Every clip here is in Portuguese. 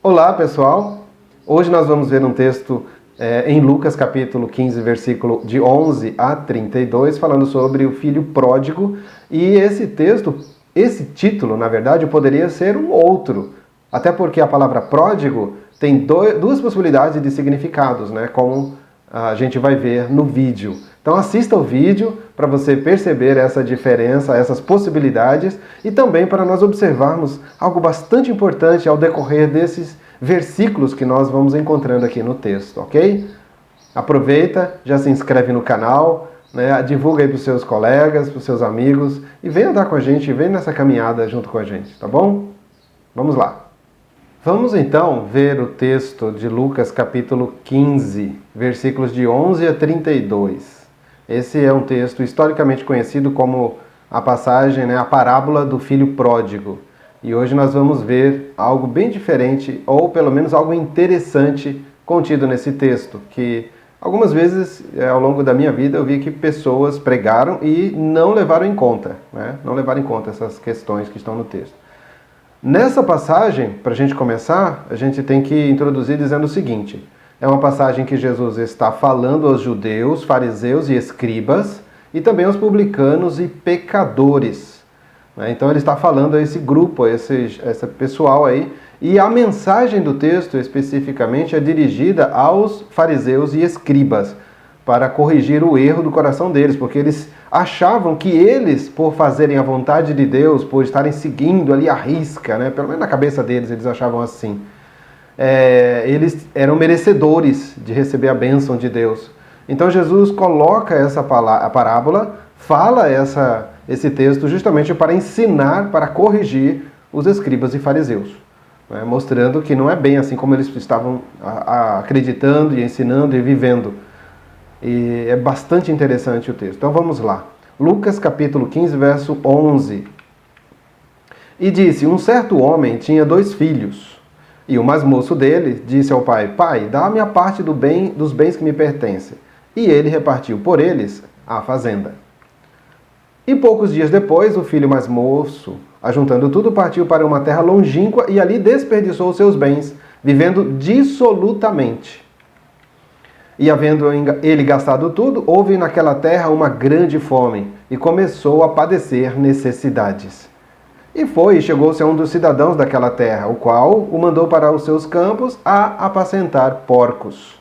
Olá, pessoal! Hoje nós vamos ver um texto em Lucas, capítulo 15, versículo de 11 a 32, falando sobre o filho pródigo. E esse texto, esse título, na verdade, poderia ser um outro. Até porque a palavra pródigo tem duas possibilidades de significados, né? Como a gente vai ver no vídeo. Então assista o vídeo para você perceber essa diferença, essas possibilidades e também para nós observarmos algo bastante importante ao decorrer desses versículos que nós vamos encontrando aqui no texto, ok? Aproveita, já se inscreve no canal, né? Divulga aí para os seus colegas, para os seus amigos e vem andar com a gente, vem nessa caminhada junto com a gente, tá bom? Vamos lá! Vamos então ver o texto de Lucas capítulo 15, versículos de 11 a 32. Esse é um texto historicamente conhecido como a passagem, a parábola do filho pródigo. E hoje nós vamos ver algo bem diferente, ou pelo menos algo interessante contido nesse texto, que algumas vezes ao longo da minha vida eu vi que pessoas pregaram e não levaram em conta, não levaram em conta essas questões que estão no texto. Nessa passagem, para a gente começar, a gente tem que introduzir dizendo o seguinte: é uma passagem que Jesus está falando aos judeus, fariseus e escribas, e também aos publicanos e pecadores. Então ele está falando a esse grupo, a esse pessoal aí, e a mensagem do texto especificamente é dirigida aos fariseus e escribas, para corrigir o erro do coração deles, porque eles achavam que eles, por fazerem a vontade de Deus, por estarem seguindo ali a risca, pelo menos na cabeça deles, eles achavam assim, eles eram merecedores de receber a bênção de Deus. Então Jesus coloca a parábola, fala esse texto justamente para ensinar, para corrigir os escribas e fariseus, mostrando que não é bem assim como eles estavam acreditando e ensinando e vivendo. E é bastante interessante o texto. Então vamos lá. Lucas capítulo 15, verso 11. E disse: um certo homem tinha 2 filhos. E o mais moço dele disse ao pai: Pai, dá-me a parte dos bens que me pertencem. E ele repartiu por eles a fazenda. E poucos dias depois, o filho mais moço, ajuntando tudo, partiu para uma terra longínqua e ali desperdiçou os seus bens, vivendo dissolutamente. E havendo ele gastado tudo, houve naquela terra uma grande fome, e começou a padecer necessidades. E foi e chegou-se a um dos cidadãos daquela terra, o qual o mandou para os seus campos a apacentar porcos.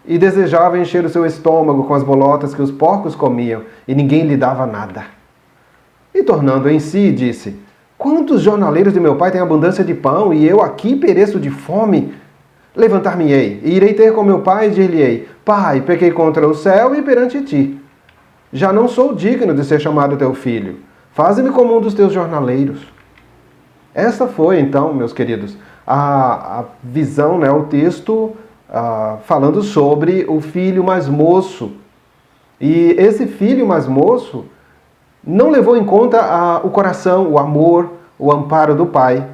E desejava encher o seu estômago com as bolotas que os porcos comiam, e ninguém lhe dava nada. E tornando em si, disse: quantos jornaleiros de meu pai têm abundância de pão, e eu aqui pereço de fome? Levantar-me-ei, e irei ter com meu pai e dir-lhe-ei: Pai, pequei contra o céu e perante ti. Já não sou digno de ser chamado teu filho. Faze-me como um dos teus jornaleiros. Essa foi, então, meus queridos, a visão, o texto falando sobre o filho mais moço. E esse filho mais moço não levou em conta o coração, o amor, o amparo do pai.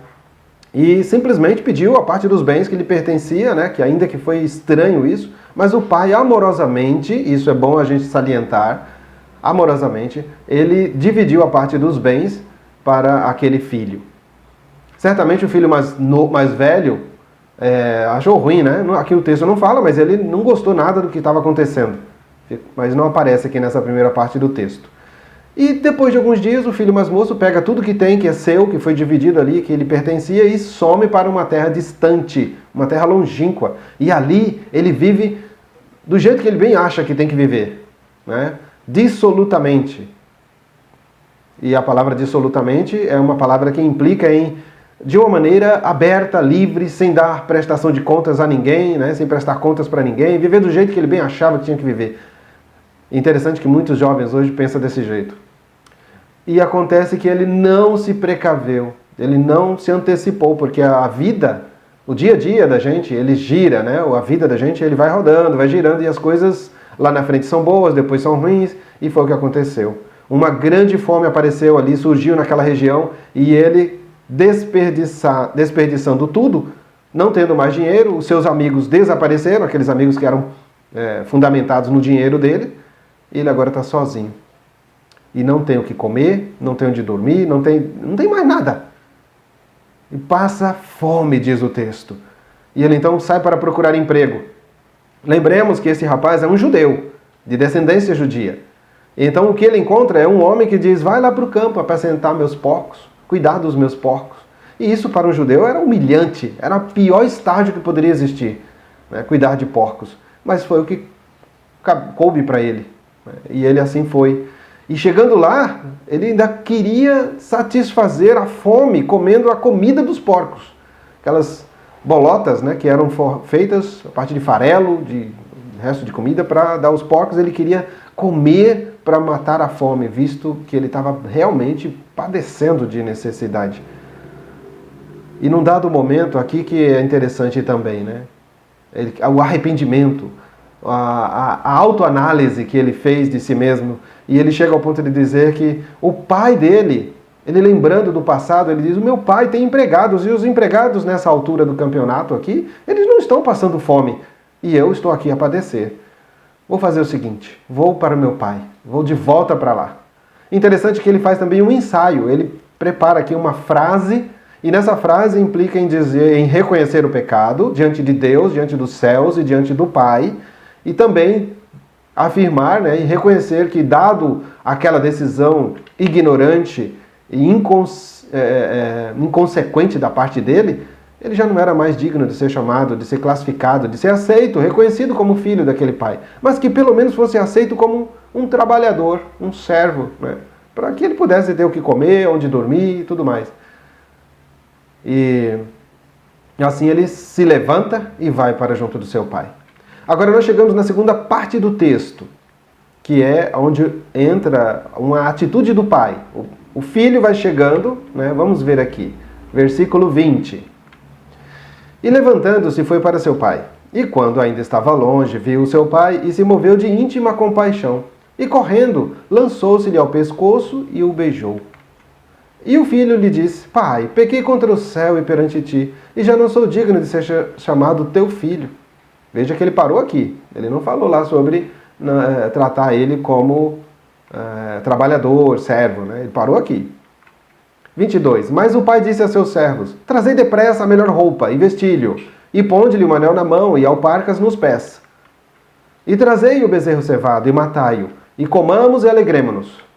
E simplesmente pediu a parte dos bens que lhe pertencia, que ainda que foi estranho isso, mas o pai amorosamente, isso é bom a gente salientar, amorosamente, ele dividiu a parte dos bens para aquele filho. Certamente o filho mais velho achou ruim, Aqui o texto não fala, mas ele não gostou nada do que estava acontecendo. Mas não aparece aqui nessa primeira parte do texto. E depois de alguns dias, o filho mais moço pega tudo que tem, que é seu, que foi dividido ali, que ele pertencia, e some para uma terra distante, uma terra longínqua. E ali ele vive do jeito que ele bem acha que tem que viver, dissolutamente. E a palavra dissolutamente é uma palavra que implica de uma maneira aberta, livre, sem dar prestação de contas a ninguém, sem prestar contas para ninguém, viver do jeito que ele bem achava que tinha que viver. Interessante que muitos jovens hoje pensam desse jeito. E acontece que ele não se precaveu, ele não se antecipou, porque a vida, o dia a dia da gente, ele gira, A vida da gente, ele vai rodando, vai girando, e as coisas lá na frente são boas, depois são ruins, e foi o que aconteceu. Uma grande fome apareceu ali, surgiu naquela região, e ele, desperdiçando tudo, não tendo mais dinheiro, os seus amigos desapareceram, aqueles amigos que eram fundamentados no dinheiro dele, ele agora está sozinho. E não tem o que comer, não tem onde dormir, não tem mais nada. e passa fome, diz o texto. E ele então sai para procurar emprego. Lembremos que esse rapaz é um judeu, de descendência judia. Então o que ele encontra é um homem que diz: vai lá para o campo apacentar meus porcos, cuidar dos meus porcos. E isso para um judeu era humilhante, era o pior estágio que poderia existir, né? Cuidar de porcos. Mas foi o que coube para ele, né? E ele assim foi. E chegando lá, ele ainda queria satisfazer a fome comendo a comida dos porcos. Aquelas bolotas, né, que eram feitas a partir de farelo, de resto de comida, para dar aos porcos. Ele queria comer para matar a fome, visto que ele estava realmente padecendo de necessidade. E num dado momento aqui que é interessante também, né? O arrependimento, a autoanálise que ele fez de si mesmo, e ele chega ao ponto de dizer que o pai dele, ele lembrando do passado, ele diz: o meu pai tem empregados, e os empregados nessa altura do campeonato aqui, eles não estão passando fome, e eu estou aqui a padecer. Vou fazer o seguinte, vou para meu pai, vou de volta para lá. Interessante que ele faz também um ensaio, ele prepara aqui uma frase, e nessa frase implica em reconhecer o pecado diante de Deus, diante dos céus e diante do Pai, e também afirmar, né, e reconhecer que, dado aquela decisão ignorante e inconsequente da parte dele, ele já não era mais digno de ser chamado, de ser classificado, de ser aceito, reconhecido como filho daquele pai, mas que pelo menos fosse aceito como um trabalhador, um servo, né, para que ele pudesse ter o que comer, onde dormir e tudo mais. E assim ele se levanta e vai para junto do seu pai. Agora nós chegamos na segunda parte do texto, que é onde entra uma atitude do pai. O filho vai chegando, né? Vamos ver aqui, versículo 20. E levantando-se foi para seu pai. E quando ainda estava longe, viu o seu pai e se moveu de íntima compaixão. E correndo, lançou-se-lhe ao pescoço e o beijou. E o filho lhe disse: pai, pequei contra o céu e perante ti, e já não sou digno de ser chamado teu filho. Veja que ele parou aqui. Ele não falou lá sobre tratar ele como trabalhador, servo, né? Ele parou aqui. 22. Mas o pai disse a seus servos: trazei depressa a melhor roupa e vestilho, e ponde-lhe um anel na mão e alparcas nos pés. E trazei o bezerro cevado e matai-o, e comamos e alegremo-nos.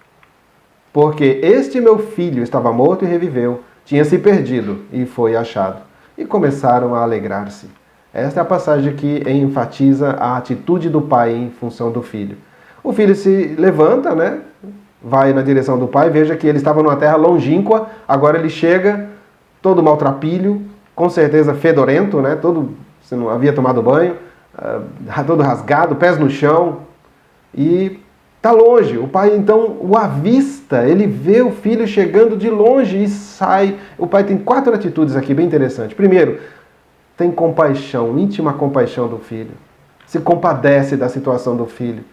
Porque este meu filho estava morto e reviveu, tinha se perdido e foi achado. E começaram a alegrar-se. Esta é a passagem que enfatiza a atitude do pai em função do filho. O filho se levanta, né? Vai na direção do pai, veja que ele estava numa terra longínqua, agora ele chega, todo maltrapilho, com certeza fedorento, né? Se não havia tomado banho, todo rasgado, pés no chão, e está longe. O pai então o avista, ele vê o filho chegando de longe e sai. O pai tem 4 atitudes aqui bem interessantes. Primeiro, tem compaixão, íntima compaixão do filho. Se compadece da situação do filho.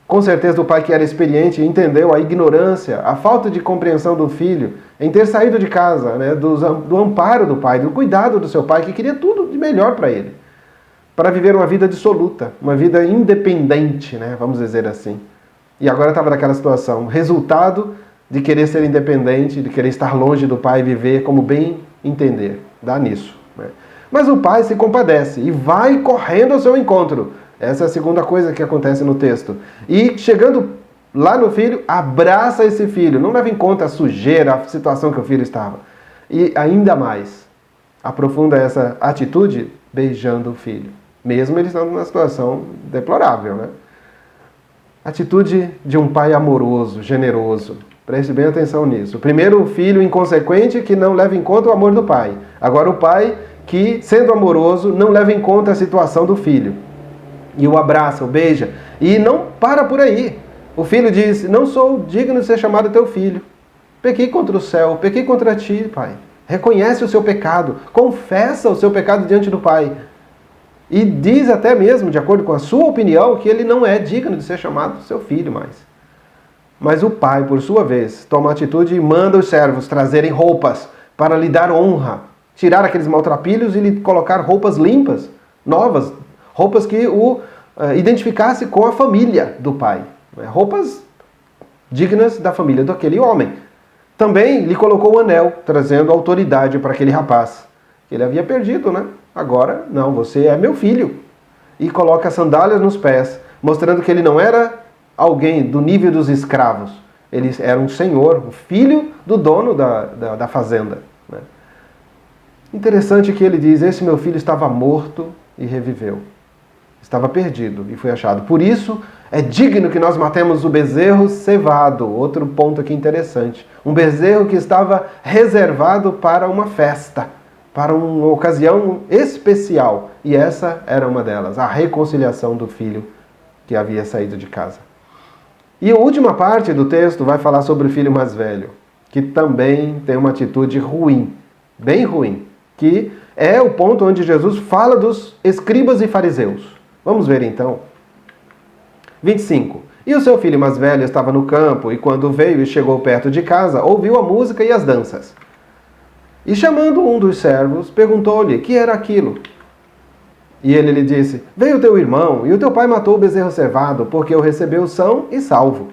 Com certeza o pai, que era experiente, entendeu a ignorância, a falta de compreensão do filho em ter saído de casa, né, do amparo do pai, do cuidado do seu pai, que queria tudo de melhor para ele. Para viver uma vida dissoluta, uma vida independente, né, vamos dizer assim. E agora estava naquela situação, resultado de querer ser independente, de querer estar longe do pai e viver como bem entender. Dá nisso, né? Mas o pai se compadece e vai correndo ao seu encontro. Essa é a segunda coisa que acontece no texto. E chegando lá no filho, abraça esse filho. Não leva em conta a sujeira, a situação que o filho estava. E ainda mais, aprofunda essa atitude beijando o filho. Mesmo ele estando numa situação deplorável, né? Atitude de um pai amoroso, generoso. Preste bem atenção nisso. Primeiro, o filho inconsequente que não leva em conta o amor do pai. Agora o pai que, sendo amoroso, não leva em conta a situação do filho. E o abraça, o beija. E não para por aí. O filho diz: não sou digno de ser chamado teu filho. Pequei contra o céu, pequei contra ti, pai. Reconhece o seu pecado, confessa o seu pecado diante do pai. E diz até mesmo, de acordo com a sua opinião, que ele não é digno de ser chamado seu filho mais. Mas o pai, por sua vez, toma atitude e manda os servos trazerem roupas para lhe dar honra. Tirar aqueles maltrapilhos e lhe colocar roupas limpas, novas. Roupas que o identificasse com a família do pai. Roupas dignas da família daquele homem. Também lhe colocou o anel, trazendo autoridade para aquele rapaz. Ele havia perdido, né? Agora, não, você é meu filho. E coloca sandálias nos pés, mostrando que ele não era alguém do nível dos escravos. Ele era um senhor, um filho do dono da fazenda. Né? Interessante que ele diz, esse meu filho estava morto e reviveu. Estava perdido e foi achado. Por isso, é digno que nós matemos o bezerro cevado. Outro ponto aqui interessante. Um bezerro que estava reservado para uma festa, para uma ocasião especial. E essa era uma delas, a reconciliação do filho que havia saído de casa. E a última parte do texto vai falar sobre o filho mais velho, que também tem uma atitude ruim, bem ruim, que é o ponto onde Jesus fala dos escribas e fariseus. Vamos ver então. 25. E o seu filho mais velho estava no campo, e quando veio e chegou perto de casa, ouviu a música e as danças. E chamando um dos servos, perguntou-lhe que era aquilo. E ele lhe disse, veio teu irmão, e o teu pai matou o bezerro cevado, porque o recebeu são e salvo.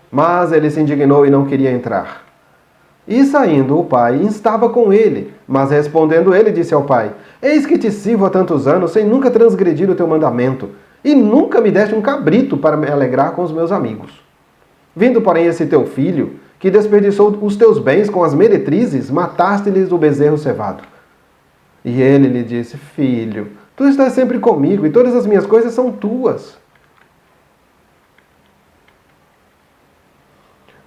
Mas ele se indignou e não queria entrar. E saindo o pai, instava com ele, mas respondendo ele, disse ao pai, eis que te sirvo há tantos anos, sem nunca transgredir o teu mandamento, e nunca me deste um cabrito para me alegrar com os meus amigos. Vindo, porém, esse teu filho, que desperdiçou os teus bens com as meretrizes, mataste-lhes o bezerro cevado. E ele lhe disse, filho, tu estás sempre comigo, e todas as minhas coisas são tuas.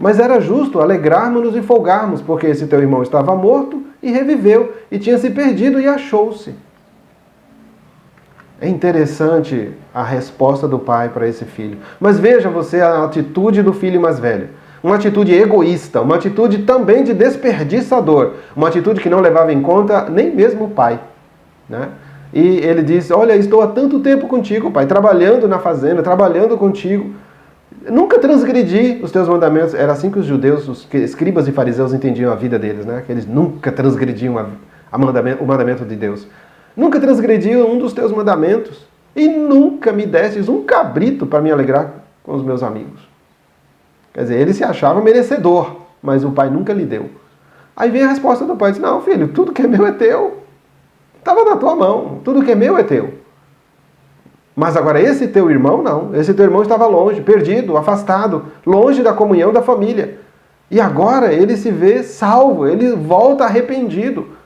Mas era justo alegrarmos-nos e folgarmos, porque esse teu irmão estava morto e reviveu, e tinha se perdido e achou-se. É interessante a resposta do pai para esse filho. Mas veja você a atitude do filho mais velho. Uma atitude egoísta, uma atitude também de desperdiçador, uma atitude que não levava em conta nem mesmo o pai. Né? E ele disse, olha, estou há tanto tempo contigo, pai, trabalhando na fazenda, trabalhando contigo, nunca transgredi os teus mandamentos. Era assim que os judeus, os escribas e fariseus entendiam a vida deles, né? Que eles nunca transgrediam o mandamento de Deus. Nunca transgrediam um dos teus mandamentos e nunca me destes um cabrito para me alegrar com os meus amigos. Quer dizer, ele se achava merecedor, mas o pai nunca lhe deu. Aí vem a resposta do pai, diz, não, filho, tudo que é meu é teu. Estava na tua mão, tudo que é meu é teu. Mas agora esse teu irmão, não. Esse teu irmão estava longe, perdido, afastado, longe da comunhão da família. E agora ele se vê salvo, ele volta arrependido.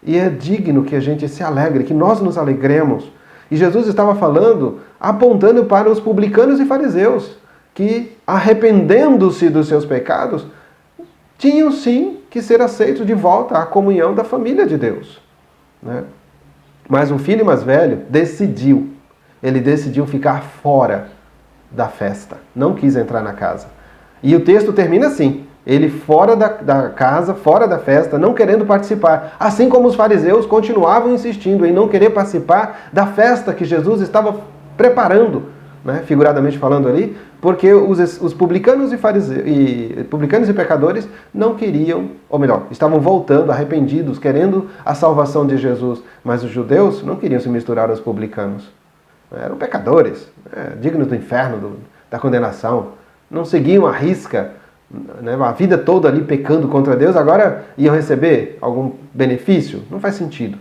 E é digno que a gente se alegre, que nós nos alegremos. E Jesus estava falando, apontando para os publicanos e fariseus, que arrependendo-se dos seus pecados, tinham sim que ser aceitos de volta à comunhão da família de Deus. Né? Mas o filho mais velho decidiu. Ele decidiu ficar fora da festa. Não quis entrar na casa. E o texto termina assim. Ele fora da casa, fora da festa, não querendo participar. Assim como os fariseus continuavam insistindo em não querer participar da festa que Jesus estava preparando, né, figuradamente falando ali, porque os publicanos publicanos e pecadores não queriam, ou melhor, estavam voltando arrependidos, querendo a salvação de Jesus. Mas os judeus não queriam se misturar aos publicanos. Eram pecadores, dignos do inferno, da condenação. Não seguiam à risca, né, a vida toda ali pecando contra Deus, agora iam receber algum benefício? Não faz sentido.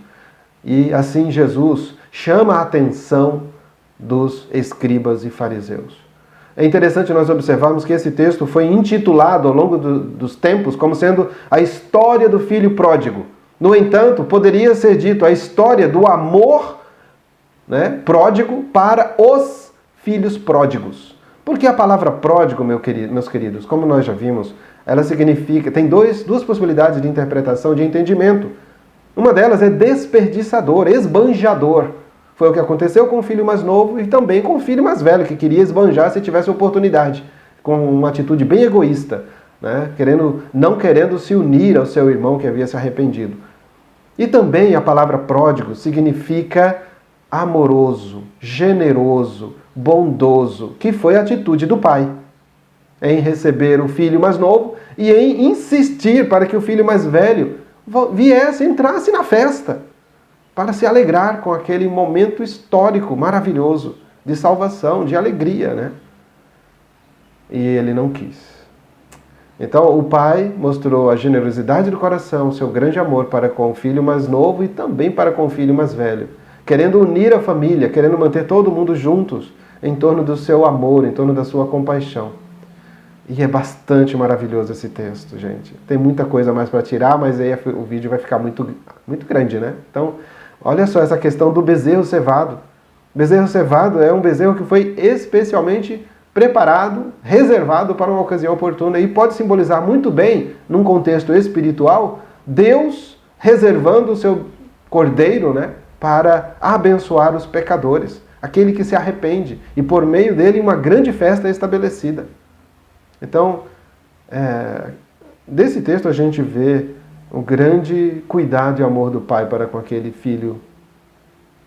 E assim Jesus chama a atenção dos escribas e fariseus. É interessante nós observarmos que esse texto foi intitulado ao longo dos tempos como sendo a história do filho pródigo. No entanto, poderia ser dito a história do amor, né, pródigo para os filhos pródigos. Porque a palavra pródigo, meus queridos, como nós já vimos, ela significa, tem duas possibilidades de interpretação, de entendimento. Uma delas é desperdiçador, esbanjador. Foi o que aconteceu com o filho mais novo e também com o filho mais velho, que queria esbanjar se tivesse oportunidade, com uma atitude bem egoísta, né, não querendo se unir ao seu irmão que havia se arrependido. E também a palavra pródigo significa amoroso, generoso, bondoso, que foi a atitude do pai em receber o filho mais novo e em insistir para que o filho mais velho viesse, entrasse na festa, para se alegrar com aquele momento histórico maravilhoso de salvação, de alegria, né? E ele não quis. Então o pai mostrou a generosidade do coração, o seu grande amor para com o filho mais novo e também para com o filho mais velho, querendo unir a família, querendo manter todo mundo juntos em torno do seu amor, em torno da sua compaixão. E é bastante maravilhoso esse texto, gente. Tem muita coisa mais para tirar, mas aí o vídeo vai ficar muito grande, né? Então, olha só essa questão do bezerro cevado. Bezerro cevado é um bezerro que foi especialmente preparado, reservado para uma ocasião oportuna e pode simbolizar muito bem, num contexto espiritual, Deus reservando o seu cordeiro, né, para abençoar os pecadores, aquele que se arrepende, e por meio dele uma grande festa é estabelecida. Então, desse texto a gente vê o grande cuidado e amor do pai para com aquele filho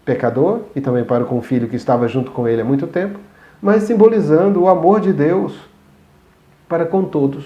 pecador e também para com o filho que estava junto com ele há muito tempo, mas simbolizando o amor de Deus para com todos.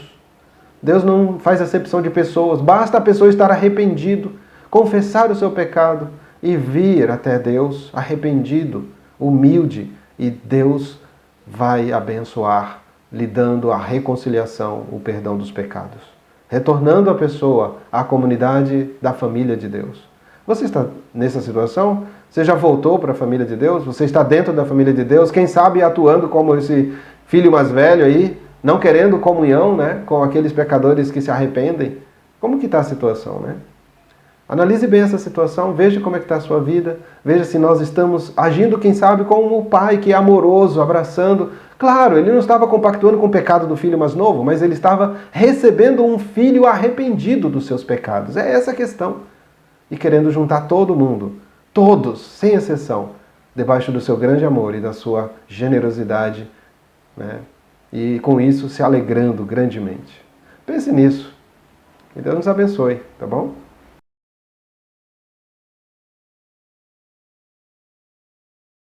Deus não faz acepção de pessoas, basta a pessoa estar arrependido, confessar o seu pecado e vir até Deus arrependido, humilde, e Deus vai abençoar, lhe dando a reconciliação, o perdão dos pecados, retornando a pessoa à comunidade da família de Deus. Você está nessa situação? Você já voltou para a família de Deus? Você está dentro da família de Deus? Quem sabe atuando como esse filho mais velho aí, não querendo comunhão, né, com aqueles pecadores que se arrependem? Como que está a situação, né? Analise bem essa situação, veja como é que está a sua vida, veja se nós estamos agindo, quem sabe, como o pai que é amoroso, abraçando. Claro, ele não estava compactuando com o pecado do filho mais novo, mas ele estava recebendo um filho arrependido dos seus pecados. É essa a questão. E querendo juntar todo mundo, todos, sem exceção, debaixo do seu grande amor e da sua generosidade, né? E com isso se alegrando grandemente. Pense nisso. Que Deus nos abençoe, tá bom?